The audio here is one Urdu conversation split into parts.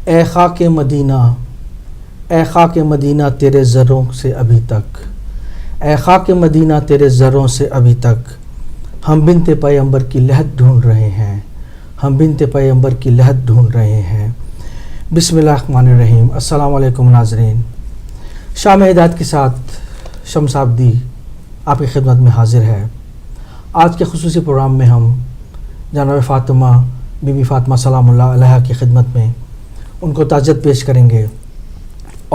اے خاک مدینہ، اے خاک مدینہ تیرے زروں سے ابھی تک، اے خاک مدینہ تیرے زروں سے ابھی تک ہم بنت پیغمبر کی لہت ڈھونڈ رہے ہیں، ہم بنت پیغمبر کی لہت ڈھونڈ رہے ہیں۔ بسم اللہ الرحمن الرحیم۔ السلام علیکم ناظرین، شام ہدایت کے ساتھ شمس عابدی آپ کی خدمت میں حاضر ہے۔ آج کے خصوصی پروگرام میں ہم جناب فاطمہ بی بی فاطمہ سلام اللہ علیہا کی خدمت میں ان کو تعزیت پیش کریں گے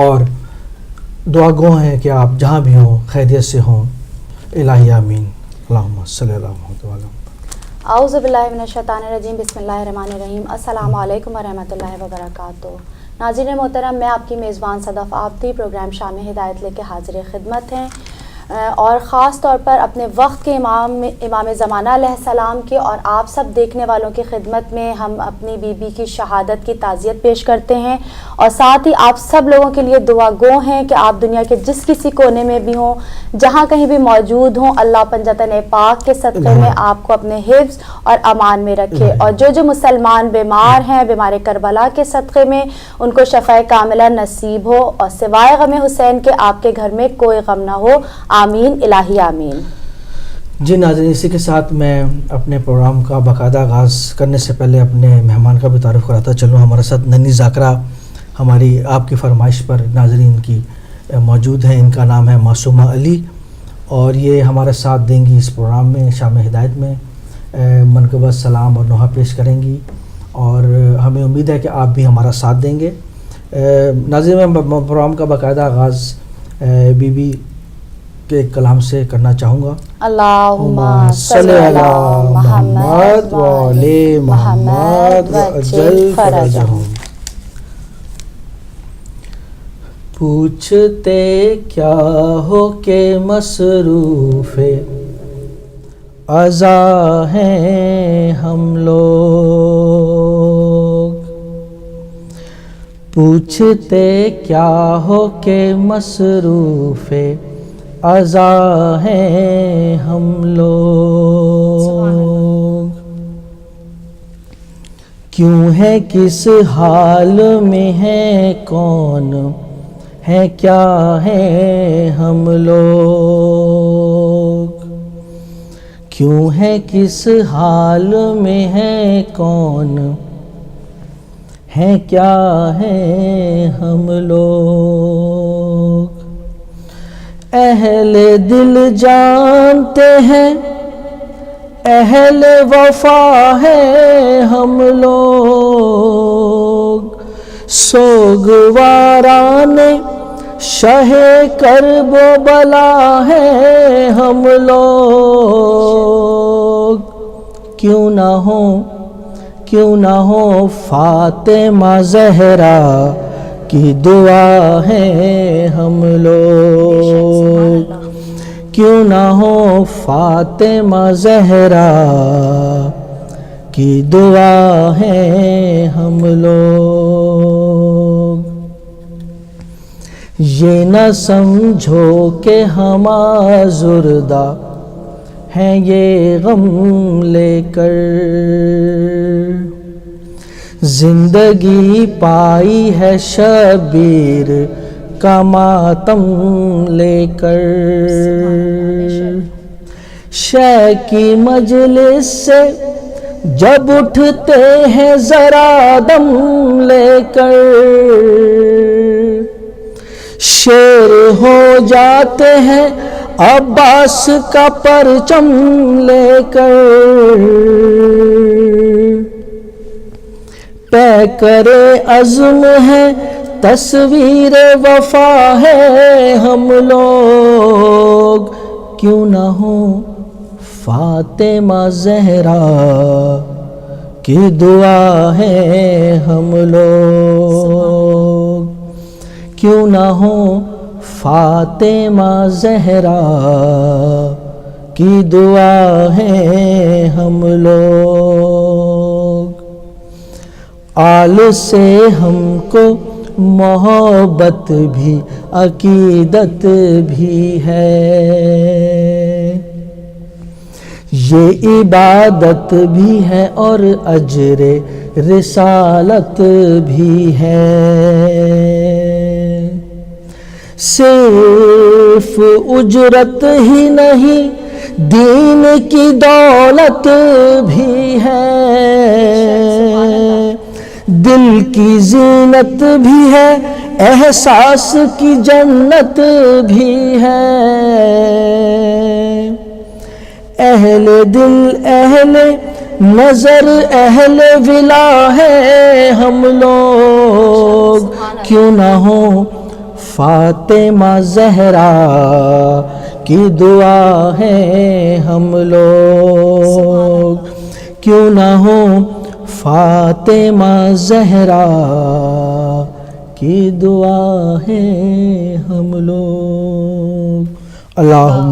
اور دعا گو ہیں کہ آپ جہاں بھی ہوں خیریت سے ہوں۔ الہی آمین۔ اللہم صلی اللہ محمد وعلی محمد۔ اعوذ باللہ من الشیطان الرجیم، بسم اللہ الرحمن الرحیم۔ السلام علیکم ورحمۃ اللہ وبرکاتہ۔ ناظرین محترم، میں آپ کی میزبان صدف عابدی پروگرام شام ہدایت لے کے حاضر خدمت ہیں، اور خاص طور پر اپنے وقت کے امام زمانہ علیہ السلام کی اور آپ سب دیکھنے والوں کی خدمت میں ہم اپنی بی بی کی شہادت کی تعزیت پیش کرتے ہیں، اور ساتھ ہی آپ سب لوگوں کے لیے دعا گو ہیں کہ آپ دنیا کے جس کسی کونے میں بھی ہوں، جہاں کہیں بھی موجود ہوں، اللہ پنجتن پاک کے صدقے میں آپ کو اپنے حفظ اور امان میں رکھے، اور جو مسلمان بیمار ہیں، بیمار کربلا کے صدقے میں ان کو شفاء کاملہ نصیب ہو، اور سوائے غم حسین کے آپ کے گھر میں کوئی غم نہ ہو، آمین الہی آمین۔ جی ناظرین، اسی کے ساتھ میں اپنے پروگرام کا باقاعدہ آغاز کرنے سے پہلے اپنے مہمان کا بھی تعارف کراتا چلوں۔ ہمارے ساتھ ننھی ذاکرہ ہماری آپ کی فرمائش پر ناظرین کی موجود ہیں۔ ان کا نام ہے معصومہ علی، اور یہ ہمارے ساتھ دیں گی اس پروگرام میں، شام ہدایت میں منقبت سلام اور نوحہ پیش کریں گی، اور ہمیں امید ہے کہ آپ بھی ہمارا ساتھ دیں گے۔ ناظرین، میں پروگرام کا باقاعدہ آغاز بی بی کے کلام سے کرنا چاہوں گا۔ اللہم صلی علی محمد وعلی محمد وعجل فرجہم۔ پوچھتے کیا ہو کہ مصروف عزا ہیں ہم لوگ، پوچھتے کیا ہو کہ مصروف عزا ہیں ہم لوگ، کیوں ہے کس حال میں ہیں کون ہے کیا ہیں ہم لوگ، کیوں ہے کس حال میں ہیں کون ہے کیا ہیں ہم لوگ، اہل دل جانتے ہیں اہل وفا ہیں ہم لوگ، سوگواران شہ کرب و بلا ہیں ہم لوگ، کیوں نہ ہو فاطمہ زہرا کی دعا ہے ہم لوگ، کیوں نہ ہو فاطمہ زہرا کی دعا ہے ہم لوگ، یہ نہ سمجھو کہ ہم آزردہ ہیں یہ غم لے کر، زندگی پائی ہے شبیر کا ماتم لے کر، شے کی مجلس سے جب اٹھتے ہیں ذرا دم لے کر، شیر ہو جاتے ہیں عباس کا پرچم لے کر، پے کرے عزم ہے تصویر وفا ہے ہم لوگ، کیوں نہ ہو فاطمہ زہرا کی دعا ہے ہم لوگ، کیوں نہ ہو فاطمہ زہرا کی دعا ہے ہم لوگ، آل سے ہم کو محبت بھی عقیدت بھی ہے، یہ عبادت بھی ہے اور اجر رسالت بھی ہے، صرف اجرت ہی نہیں دین کی دولت بھی ہے، دل کی زینت بھی ہے، احساس کی جنت بھی ہے، اہل دل اہل نظر اہل ولا ہے ہم لوگ، کیوں نہ ہوں فاطمہ زہرا کی دعا ہے ہم لوگ، کیوں نہ ہوں فاطمہ زہرا کی دعا ہے ہم لوگ۔ اللہم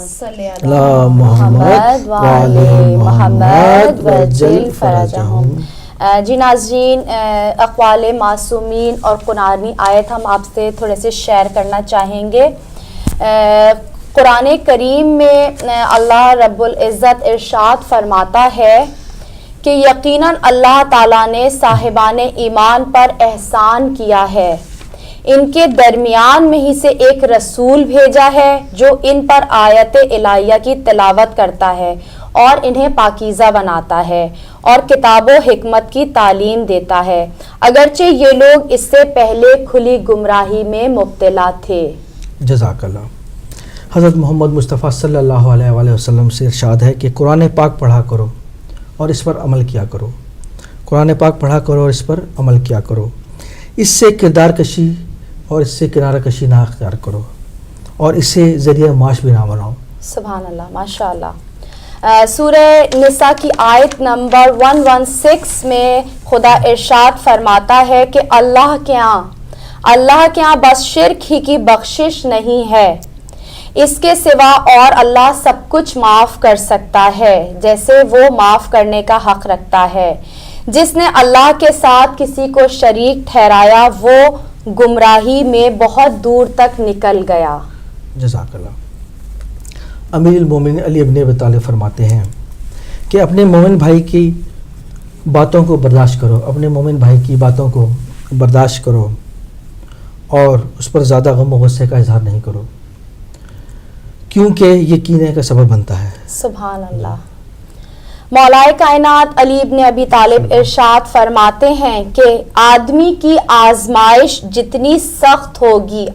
صلی علی محمد وعلی محمد وجل فرجہم۔ جی ناظرین، اقوال معصومین اور قرآنی آیت ہم آپ سے تھوڑے سے شیئر کرنا چاہیں گے۔ قرآن کریم میں اللہ رب العزت ارشاد فرماتا ہے کہ یقیناً اللہ تعالیٰ نے صاحبان ایمان پر احسان کیا ہے، ان کے درمیان میں ہی سے ایک رسول بھیجا ہے جو ان پر آیت الہیہ کی تلاوت کرتا ہے اور انہیں پاکیزہ بناتا ہے اور کتاب و حکمت کی تعلیم دیتا ہے، اگرچہ یہ لوگ اس سے پہلے کھلی گمراہی میں مبتلا تھے۔ جزاک اللہ۔ حضرت محمد مصطفیٰ صلی اللہ علیہ وآلہ وسلم سے ارشاد ہے کہ قرآن پاک پڑھا کرو اور اس پر عمل کیا کرو، قرآن پاک پڑھا کرو اور اس پر عمل کیا کرو، اس سے کردار کشی اور اس سے کنارہ کشی نہ اختیار کرو اور اس سے ذریعہ معاش بھی نہ بناؤ۔ سبحان اللہ، ماشاء اللہ۔ سورہ نساء کی آیت نمبر 116 میں خدا ارشاد فرماتا ہے کہ اللہ کے ہاں بس شرک ہی کی بخشش نہیں ہے، اس کے سوا اور اللہ سب کچھ معاف کر سکتا ہے جیسے وہ معاف کرنے کا حق رکھتا ہے۔ جس نے اللہ کے ساتھ کسی کو شریک ٹھہرایا وہ گمراہی میں بہت دور تک نکل گیا۔ جزاک اللہ۔ امیر المومنین علی ابن ابی طالب فرماتے ہیں کہ اپنے مومن بھائی کی باتوں کو برداشت کرو، اپنے مومن بھائی کی باتوں کو برداشت کرو اور اس پر زیادہ غم و غصے کا اظہار نہیں کرو، کیونکہ یہ کینے کا سبب بنتا ہے۔ سبحان اللہ۔ مولا کائنات علی ابن ابی طالب ارشاد فرماتے ہیں کہ آدمی کی آزمائش جتنی سخت ہوگی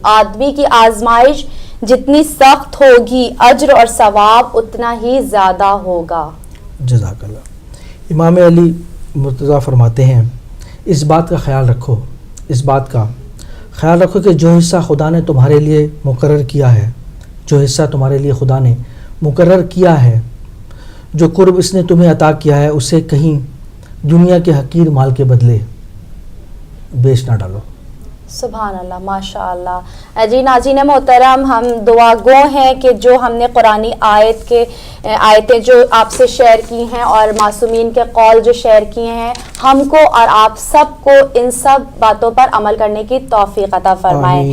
اجر اور ثواب اتنا ہی زیادہ ہوگا۔ جزاک اللہ۔ امام علی مرتضیٰ فرماتے ہیں اس بات کا خیال رکھو کہ جو حصہ خدا نے تمہارے لیے مقرر کیا ہے، جو قرب اس نے تمہیں عطا کیا ہے، اسے کہیں دنیا کے حقیر مال کے بدلے بیچ نہ ڈالو۔ سبحان اللہ، ماشاء اللہ۔ جی ناظرین محترم، ہم دعا گو ہیں کہ جو ہم نے قرآنی آیتیں جو آپ سے شیئر کی ہیں اور معصومین کے قول جو شیئر کیے ہیں، ہم کو اور آپ سب کو ان سب باتوں پر عمل کرنے کی توفیق عطا فرمائے۔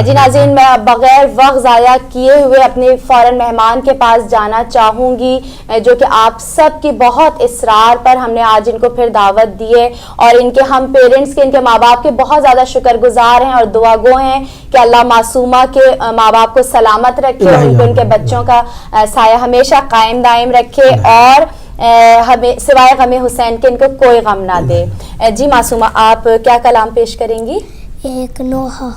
جی ناظرین، میں بغیر وقت ضائع کیے ہوئے اپنے فوراً مہمان کے پاس جانا چاہوں گی، جو کہ آپ سب کی بہت اصرار پر ہم نے آج ان کو پھر دعوت دی ہے اور ان کے ہم پیرنٹس کے، ان کے ماں باپ کے بہت زیادہ شکر گزار ہیں اور دعا گو ہیں کہ اللہ معصومہ کے ماں باپ کو سلامت رکھے، ان کو ان کے بچوں کا سایہ ہمیشہ قائم دائم رکھے اور ہمیں سوائے غم حسین کے ان کو کوئی غم نہ دے۔ جی معصومہ، آپ کیا کلام پیش کریں گی؟ ایک نوحہ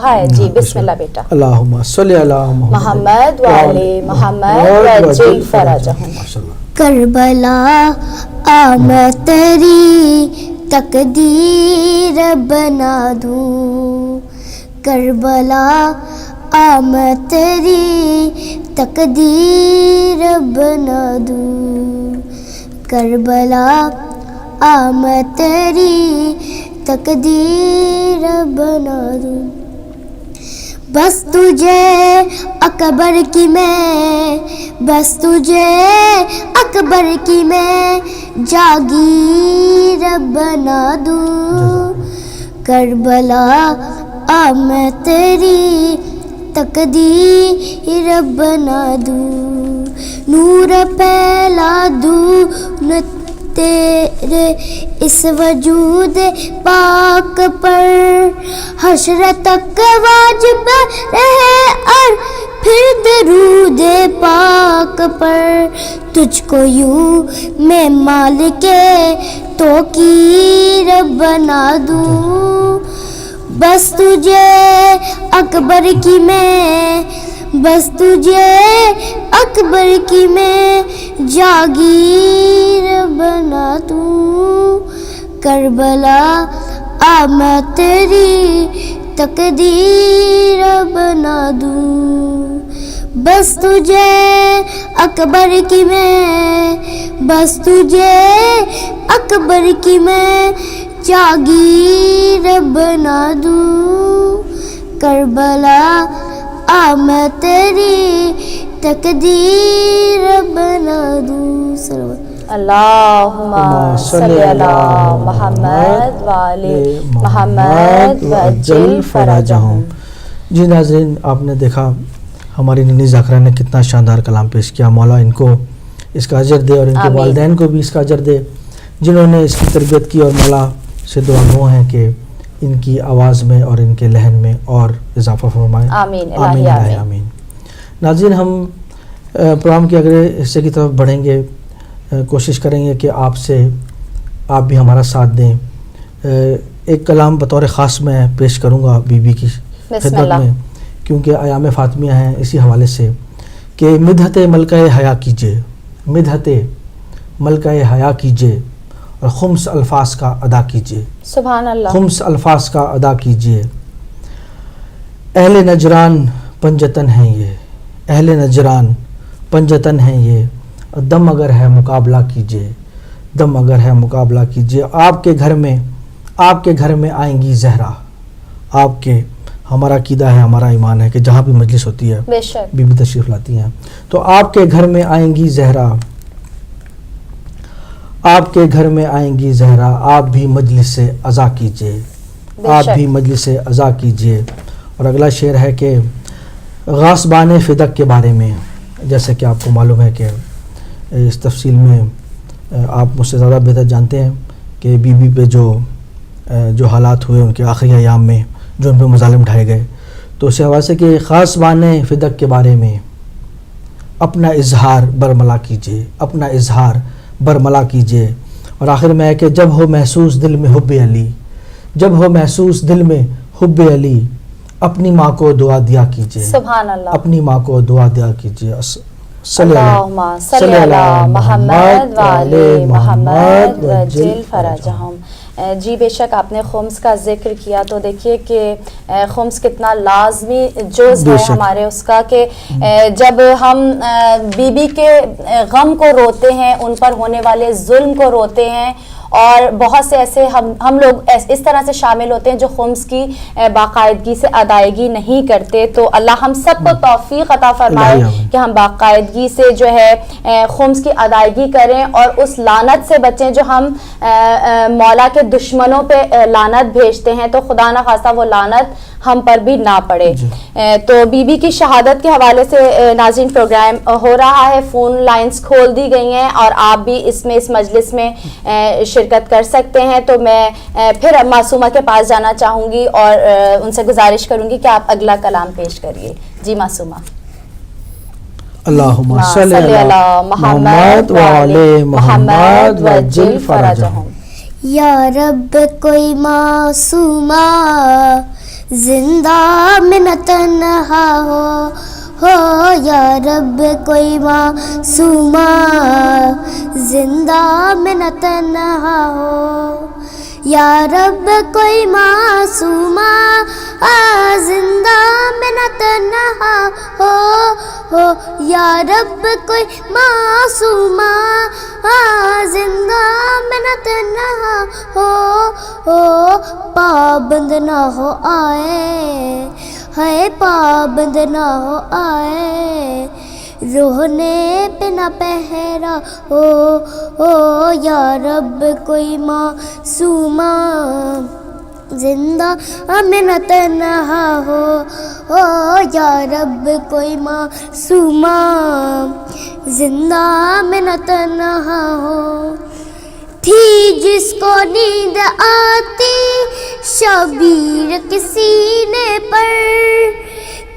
ہے۔ جی بسم اللہ بیٹا۔ اللہم صلی علی محمد وعلی محمد وجل فرجہم۔ کربلا میں تیری تقدیر بنا دوں، کربلا میں تیری تقدیر بنا دوں، کربلا میں تیری تقدیر بنا دوں، بس تجھے اکبر کی میں، بس تجھے اکبر کی میں جاگیر بنا دوں، کربلا میں تیری تقدیر بنا دوں، نور پھیلا دوں، تیرے اس وجود پاک پر حشر تک واجب رہے اور پھر درود پاک پر تجھ کو یوں میں مالک توقیر بنا دوں بس تجھے اکبر کی میں بس تجھے اکبر کی میں جاگیر بنا دوں کربلا آ میں تیری تقدیر بنا دوں بس تجھے اکبر کی میں بس تجھے اکبر کی میں جاگیر بنا دوں کربلا آ میں تیری تقدیر بنا دوں اللہم صلی علی محمد وآلِ محمد وعجل فرجہم. جی ناظرین، آپ نے دیکھا ہماری ننی ذاکرہ نے کتنا شاندار کلام پیش کیا. مولا ان کو اس کا اجر دے اور ان کے والدین کو بھی اس کا اجر دے جنہوں نے اس کی تربیت کی، اور مولا سے دعا گو ہیں کہ ان کی آواز میں اور ان کے لہن میں اور اضافہ فرمائیں. آمین آمین آمین. آمین. ناظرین، ہم پروگرام کے اگلے حصے کی طرف بڑھیں گے. کوشش کریں گے کہ آپ بھی ہمارا ساتھ دیں. ایک کلام بطور خاص میں پیش کروں گا بی بی کی خدمت میں، کیونکہ ایام فاطمیہ ہیں، اسی حوالے سے کہ مدحت ملکہ حیا کیجئے، مدحت ملکہ حیا کیجئے اور خمس الفاظ کا ادا کیجئے. سبحان اللہ. خمس الفاظ کا ادا کیجئے. اہل نجران پنجتن ہیں یہ، اہل نجران پنجتن ہیں یہ، دم اگر ہے مقابلہ کیجئے، دم اگر ہے مقابلہ کیجئے. آپ کے گھر میں آئیں گی زہرا. آپ کے ہمارا عقیدہ ہے، ہمارا ایمان ہے کہ جہاں بھی مجلس ہوتی ہے بے شک بی بی تشریف لاتی ہیں، تو آپ کے گھر میں آئیں گی زہرا، آپ کے گھر میں آئیں گی زہرا. آپ بھی مجلس سے عزا کیجئے، آپ بھی مجلس سے عزا کیجئے. اور اگلا شعر ہے کہ غاصبان فدق کے بارے میں، جیسے کہ آپ کو معلوم ہے کہ اس تفصیل میں آپ مجھ سے زیادہ بہتر جانتے ہیں کہ بی بی پہ جو حالات ہوئے ان کے آخری ایام میں، جو ان پہ مظالم ڈھائے گئے، تو اس حوالے سے کہ خاص بان فدق کے بارے میں اپنا اظہار برملا کیجئے، اپنا اظہار برملا کیجئے. اور آخر میں ہے کہ جب ہو محسوس دل میں حب علی، جب ہو محسوس دل میں حب علی، اپنی ماں کو دعا دیا کیجئے. سبحان اللہ. اپنی ماں کو دعا دیا کیجئے. اللہم صلی علی محمد وآلِ محمد وعجل فرجہم. جی بے شک آپ نے خمس کا ذکر کیا، تو دیکھیے کہ خمس کتنا لازمی جز ہے ہمارے اس کا، کہ جب ہم بی بی کے غم کو روتے ہیں، ان پر ہونے والے ظلم کو روتے ہیں، اور بہت سے ایسے ہم لوگ اس طرح سے شامل ہوتے ہیں جو خمس کی باقاعدگی سے ادائیگی نہیں کرتے، تو اللہ ہم سب کو توفیق عطا فرمائے کہ ہم باقاعدگی سے جو ہے خمس کی ادائیگی کریں اور اس لعنت سے بچیں جو ہم مولا کے دشمنوں پہ لعنت بھیجتے ہیں، تو خدا نہ خواستہ وہ لعنت ہم پر بھی نہ پڑے. تو بی بی کی شہادت کے حوالے سے ناظرین پروگرام ہو رہا ہے، فون لائنز کھول دی گئی ہیں اور آپ بھی اس مجلس میں شرکت کر سکتے ہیں. تو میں پھر معصومہ کے پاس جانا چاہوں گی اور ان سے گزارش کروں گی کہ آپ اگلا کلام پیش کریے. جی معصومہ. اللہم صلی علی محمد وآلِ محمد وعجل فرجہم. یا رب کوئی معصومہ زندہ میں نہ تنہا ہو یا رب کوئی معصومہ زندہ میں نہ تنہا ہو، یا رب کوئی معصومہ زندہ میں نہ تنہا ہو، یا رب کوئی معصومہ زندہ میں نہ تنہا ہو، پابند نہ ہو آئے ہے، پابند نہ ہو آئے، رونے پہ نہ پہرا ہو، یا رب کوئی معصومہ زندہ میں نہ تنہا ہو، یا رب کوئی معصومہ زندہ میں نہ تنہا ہو. تھی جس کو نیند آتی شبیر کے سینے پر،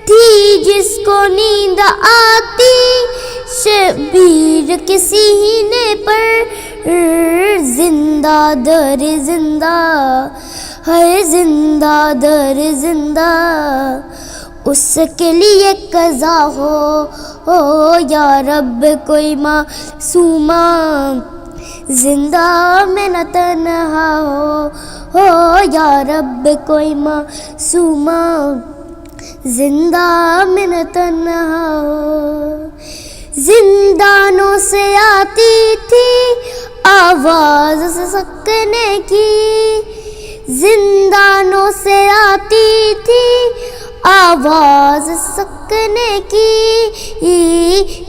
تھی جس کو نیند آتی شبیر کے سینے پر، زندہ در زندہ ہے زندہ در زندہ، اس کے لیے قضا ہو یا رب کوئی معصومہ، زندہ میں نہ تنہا ہو یا رب کوئی معصومہ، زندہ میں نہ تنہا ہو۔ زندانوں سے آتی تھی آواز سکنے کی، زندانوں سے آتی تھی آواز سکنے کی،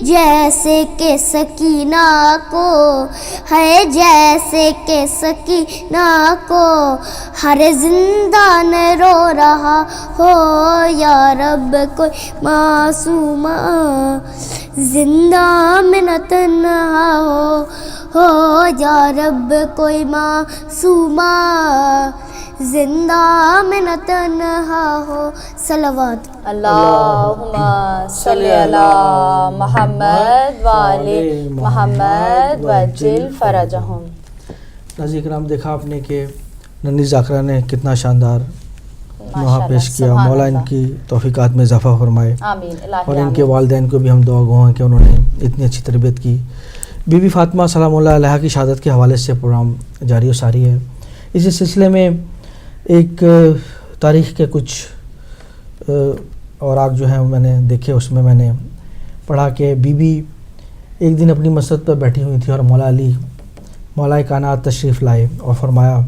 جیسے کہ سکینہ کو ہے، جیسے کہ سکینہ کو ہر زندان رو رہا ہو یا رب کوئی معصومہ، زندہ میں نہ تنہا ہو یا رب کوئی معصومہ، زندہ میں نہ تنہا ہو۔ صلوات اللہم صلی علی محمد وآل محمد وعجل فرجہم۔ ناظرین کرام، دیکھا آپ نے کہ ننھی ذاکرہ نے کتنا شاندار نوحہ پیش کیا۔ مولا ان کی توفیقات میں اضافہ فرمائے، آمین الہی اور ان کے آمین۔ والدین کو بھی ہم دعا گو ہیں کہ انہوں نے اتنی اچھی تربیت کی۔ بی بی فاطمہ سلام اللہ علیہا کی شہادت کے حوالے سے پروگرام جاری و ساری ہے۔ اسی سلسلے میں ایک تاریخ کے کچھ اوراق جو ہیں میں نے دیکھے، اس میں نے پڑھا کہ بی بی ایک دن اپنی مسجد پر بیٹھی ہوئی تھی اور مولا علی مولا کائنات تشریف لائے اور فرمایا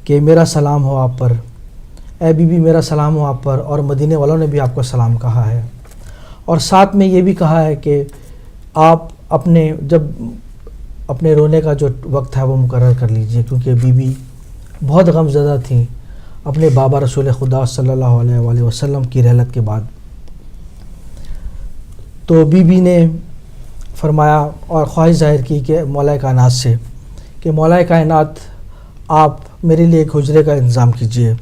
کہ میرا سلام ہو آپ پر، اے بی بی میرا سلام ہو آپ پر، اور مدینے والوں نے بھی آپ کو سلام کہا ہے، اور ساتھ میں یہ بھی کہا ہے کہ آپ جب اپنے رونے کا جو وقت ہے وہ مقرر کر لیجئے، کیونکہ بی بی بہت غم زدہ تھیں اپنے بابا رسول خدا صلی اللہ علیہ وآلہ وسلم کی رحلت کے بعد۔ تو بی بی نے فرمایا اور خواہش ظاہر کی کہ مولا کائنات سے کہ مولا کائنات آپ میرے لیے ایک حجرے کا انتظام کیجئے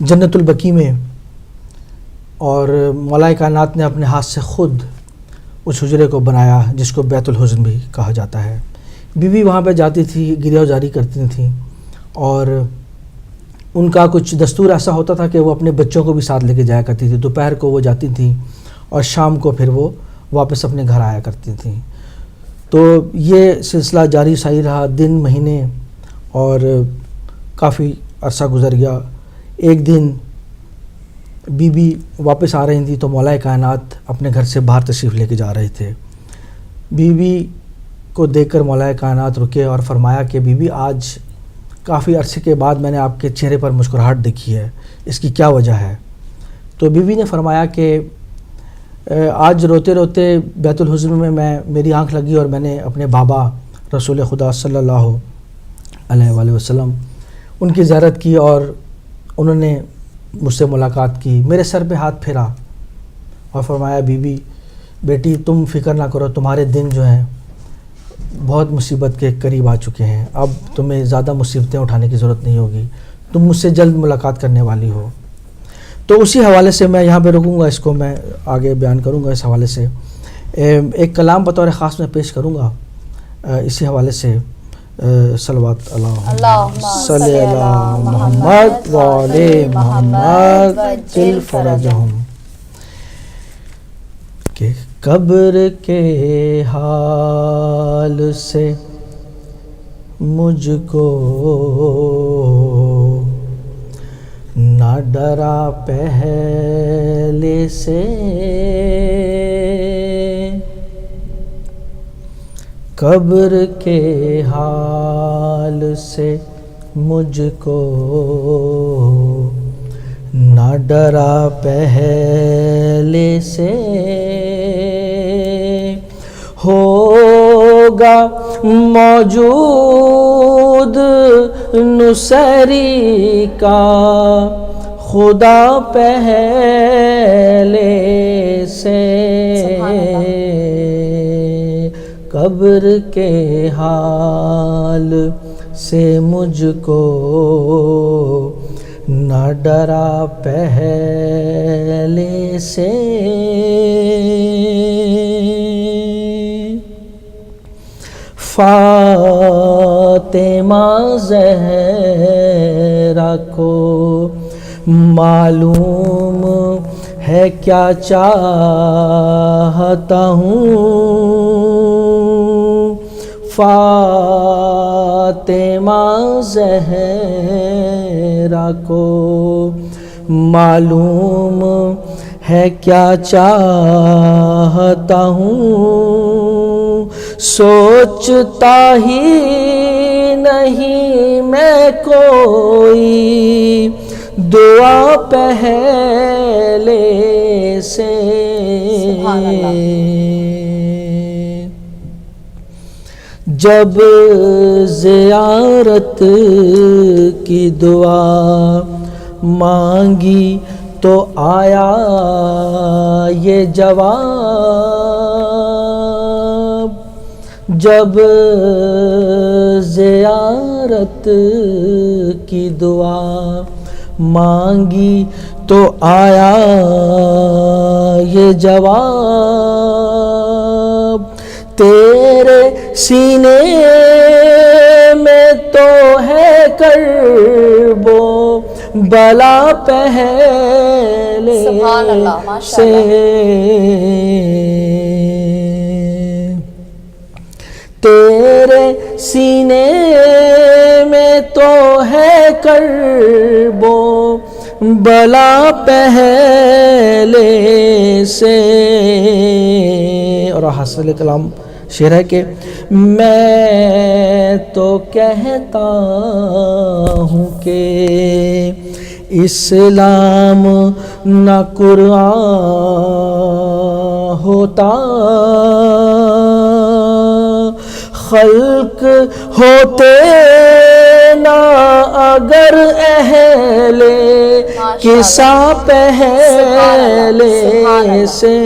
جنت البقیع میں، اور مولا کائنات نے اپنے ہاتھ سے خود اس حجرے کو بنایا جس کو بیت الحزن بھی کہا جاتا ہے۔ بی بی وہاں پہ جاتی تھی، گریہ جاری کرتی تھیں، اور ان کا کچھ دستور ایسا ہوتا تھا کہ وہ اپنے بچوں کو بھی ساتھ لے کے جایا کرتی تھی۔ دوپہر کو وہ جاتی تھیں اور شام کو پھر وہ واپس اپنے گھر آیا کرتی تھیں۔ تو یہ سلسلہ جاری ساری رہا، دن مہینے اور کافی عرصہ گزر گیا۔ ایک دن بی بی واپس آ رہی تھی تو مولا کائنات اپنے گھر سے باہر تشریف لے کے جا رہے تھے۔ بی بی کو دیکھ کر مولا کائنات رکے اور فرمایا کہ بی بی آج کافی عرصے کے بعد میں نے آپ کے چہرے پر مسکراہٹ دیکھی ہے، اس کی کیا وجہ ہے؟ تو بی بی نے فرمایا کہ آج روتے روتے بیت الحزن میں میری آنکھ لگی اور میں نے اپنے بابا رسول خدا صلی اللہ علیہ وآلہ وسلم ان کی زیارت کی، اور انہوں نے مجھ سے ملاقات کی، میرے سر پہ ہاتھ پھیرا اور فرمایا بی بی بیٹی تم فکر نہ کرو، تمہارے دن جو ہیں بہت مصیبت کے قریب آ چکے ہیں، اب تمہیں زیادہ مصیبتیں اٹھانے کی ضرورت نہیں ہوگی، تم مجھ سے جلد ملاقات کرنے والی ہو۔ تو اسی حوالے سے میں یہاں پہ رکوں گا، اس کو میں آگے بیان کروں گا۔ اس حوالے سے ایک کلام بطور خاص میں پیش کروں گا اسی حوالے سے۔ صلوات اللہم صلی علی محمد وآل محمد وعجل فرجہم۔ کہ قبر کے حال سے مجھ کو نہ ڈرا پہلے سے، قبر کے حال سے مجھ کو نہ ڈرا پہلے سے، ہوگا موجود نصیری کا خدا پہلے سے، قبر کے حال سے مجھ کو نہ ڈرا پہلے سے فاطمہ زہرا کو معلوم ہے کیا چاہتا ہوں فاطمہ زہرا کو معلوم ہے کیا چاہتا ہوں سوچتا ہی نہیں میں کوئی دعا پہلے سے سبحان اللہ۔ جب زیارت کی دعا مانگی تو آیا یہ جواب جب زیارت کی دعا مانگی تو آیا یہ جواب تیرے سینے میں تو ہے کرب و بلا پہلے سبحان اللہ، ماشاء سے تیرے سینے میں تو ہے کرب و بلا پہلے سے اور حاصل کلام شعر ہے کہ میں تو کہتا ہوں کہ اسلام نہ قرآن ہوتا خلق ہوتے نہ اگر اہل قصہ پہلے سے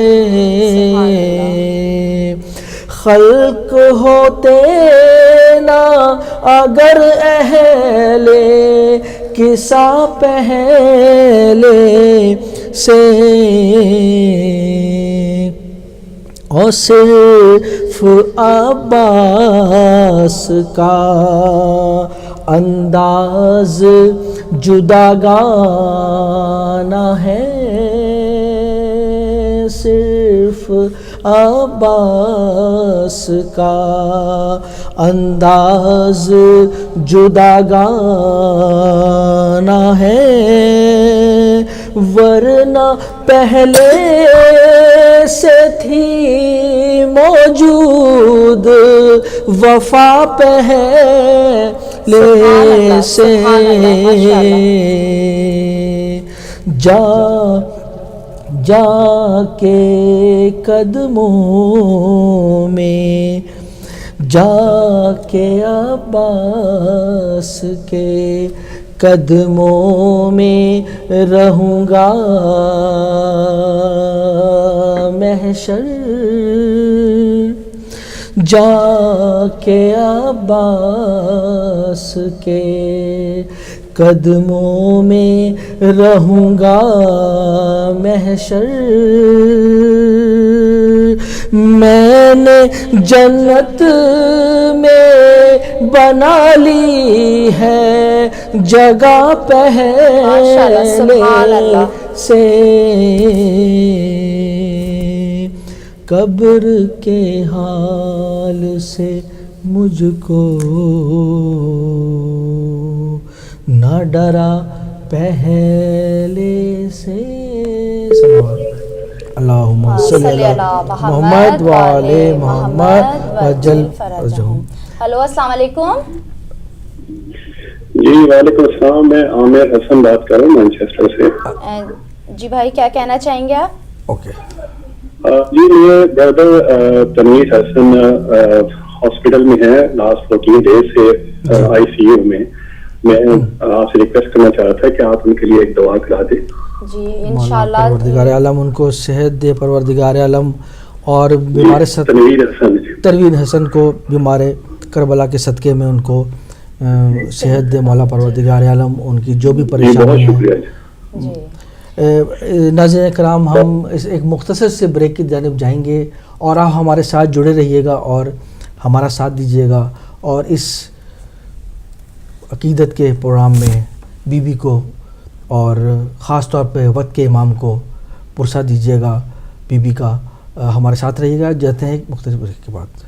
خلق ہوتے نہ اگر اہل قصہ پہلے سے اور صرف عباس کا انداز جداگانہ ہے صرف عباس کا انداز جداگانہ ہے ورنہ پہلے سے تھی موجود وفا پہلے سے جا کے قدموں میں جا کے عباس کے قدموں میں رہوں گا محشر جا کے عباس کے قدموں میں رہوں گا محشر میں نے جنت میں بنا لی ہے جگہ پہلے سے قبر کے حال سے مجھ کو نہ ڈرا پہلے سے اللہم صلی علی محمد وعلی محمد وجل فرجہم۔ ہلو السلام علیکم۔ جی وعلیکم السلام، میں عامر حسن بات کر رہا ہوں مانچسٹر سے۔ جی بھائی کیا کہنا چاہیں گے آپ؟ اوکے جی میرے بردر تنویر حسن ہاسپٹل میں ہے لاسٹ 14 days سے آئی سی یو میں آپ سے ریکویسٹ کرنا چاہ رہا تھا کہ آپ ان کے لیے ایک دعا کرا دیں۔ جی انشاءاللہ پروردگار عالم ان کو صحت دے پروردگار عالم، اور بیمار تنویر حسن تنویر حسن کو بیمار کربلا کے صدقے میں ان کو صحت دے مولا پروردگار عالم، ان کی جو بھی جی پریشانی بہت ہے. شکریہ جی ناظرین کرام، ہم اس ایک مختصر سے بریک کی جانب جائیں گے اور آپ ہمارے ساتھ جڑے رہیے گا اور ہمارا ساتھ دیجیے گا، اور اس عقیدت کے پروگرام میں بی بی کو اور خاص طور پہ وقت کے امام کو پرسہ دیجیے گا. بی بی کا ہمارے ساتھ رہیے گا. جاتے ہیں ایک مختصر بریک کے بعد.